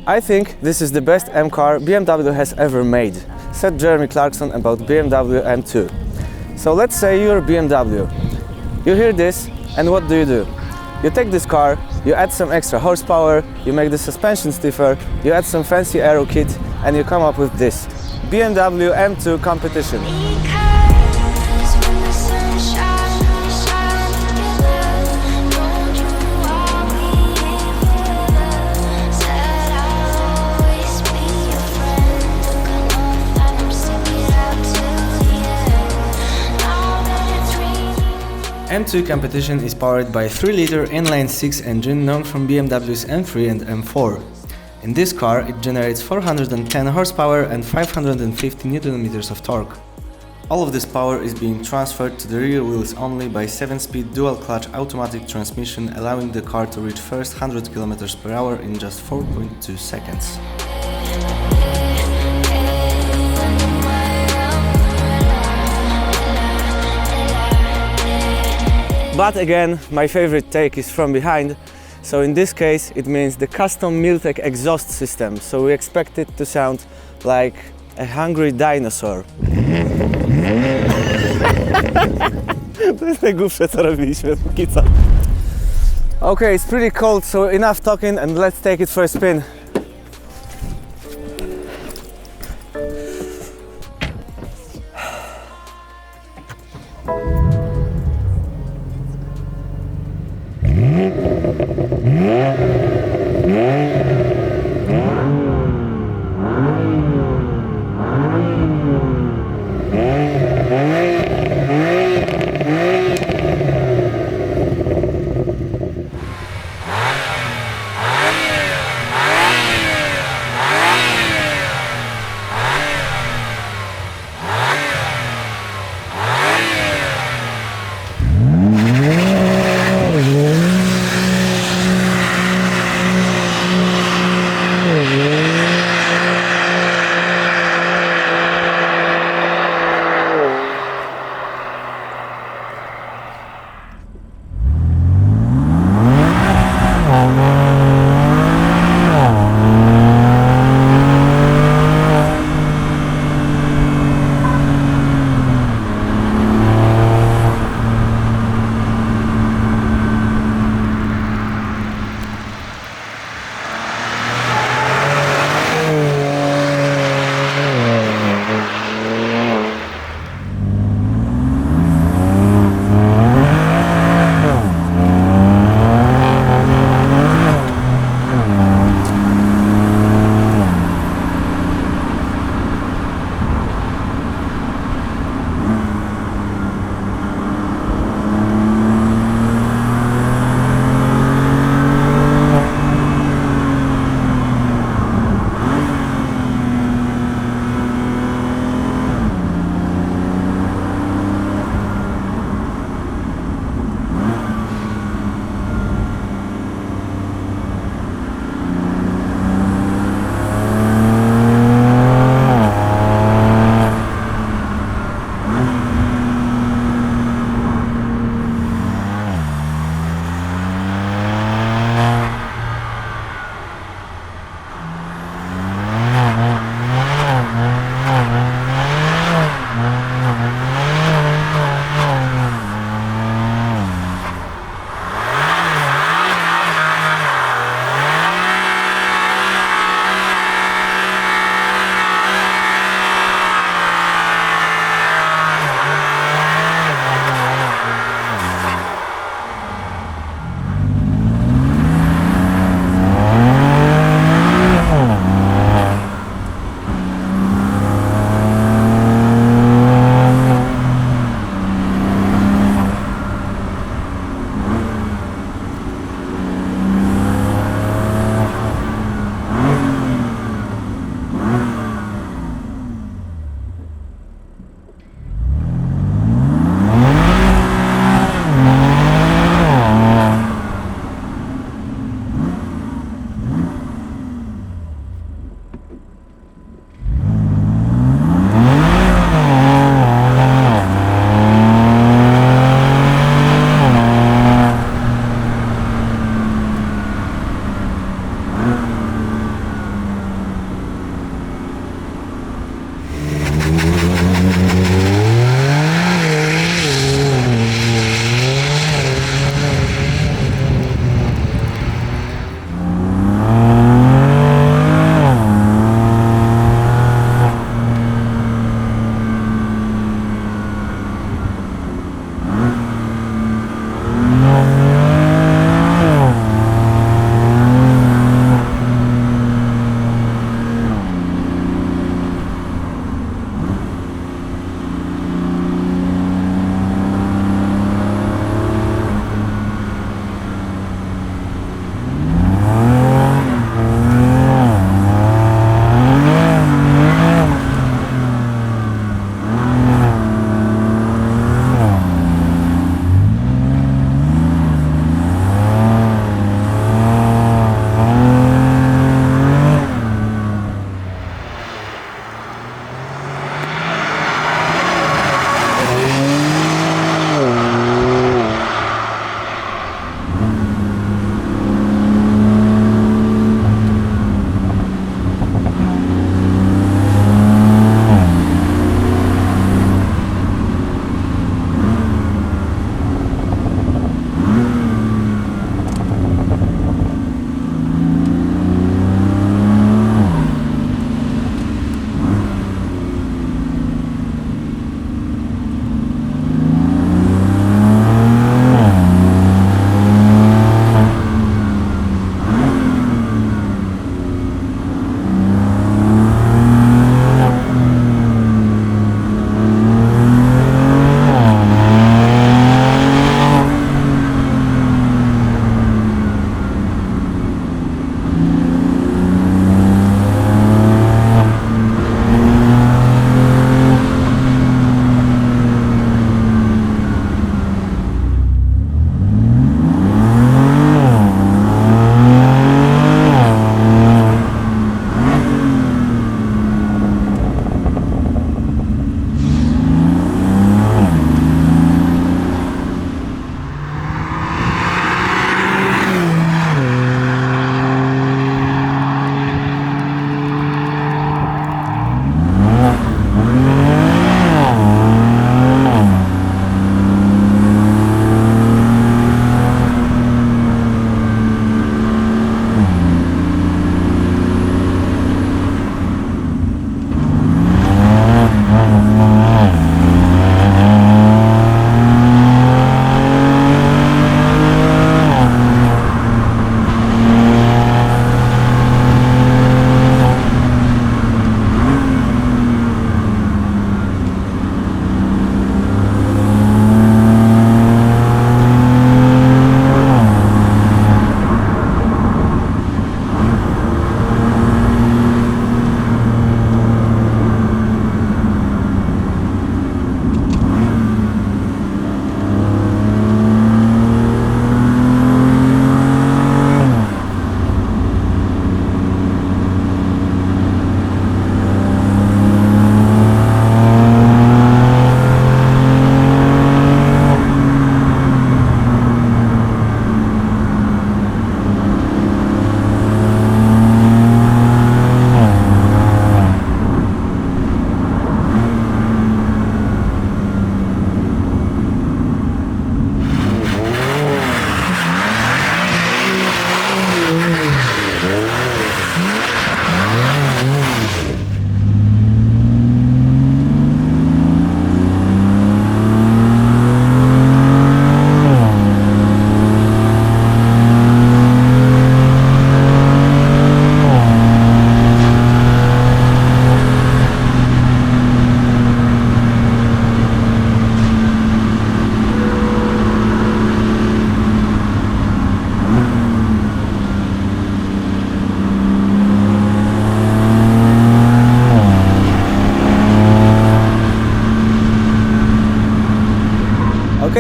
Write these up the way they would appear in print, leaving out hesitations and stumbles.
"I think this is the best M car BMW has ever made," said Jeremy Clarkson about BMW M2. So let's say you're BMW. You hear this, and what do? You take this car, you add some extra horsepower, you make the suspension stiffer, you add some fancy aero kit, and you come up with this BMW M2 Competition. M2 Competition is powered by a 3-liter inline-6 engine known from BMW's M3 and M4. In this car, it generates 410 horsepower and 550 Nm of torque. All of this power is being transferred to the rear wheels only by 7-speed dual-clutch automatic transmission, allowing the car to reach first 100 km/h in just 4.2 seconds. But again, my favorite take is from behind. So in this case, it means the custom Miltec exhaust system. So we expect it to sound like a hungry dinosaur. To jest najgłupsze, co robiliśmy póki co. Okay, it's pretty cold, so enough talking and let's take it for a spin.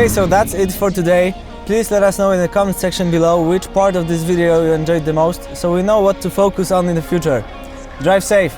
Okay, so that's it for today. Please let us know in the comment section below which part of this video you enjoyed the most, so we know what to focus on in the future. Drive safe!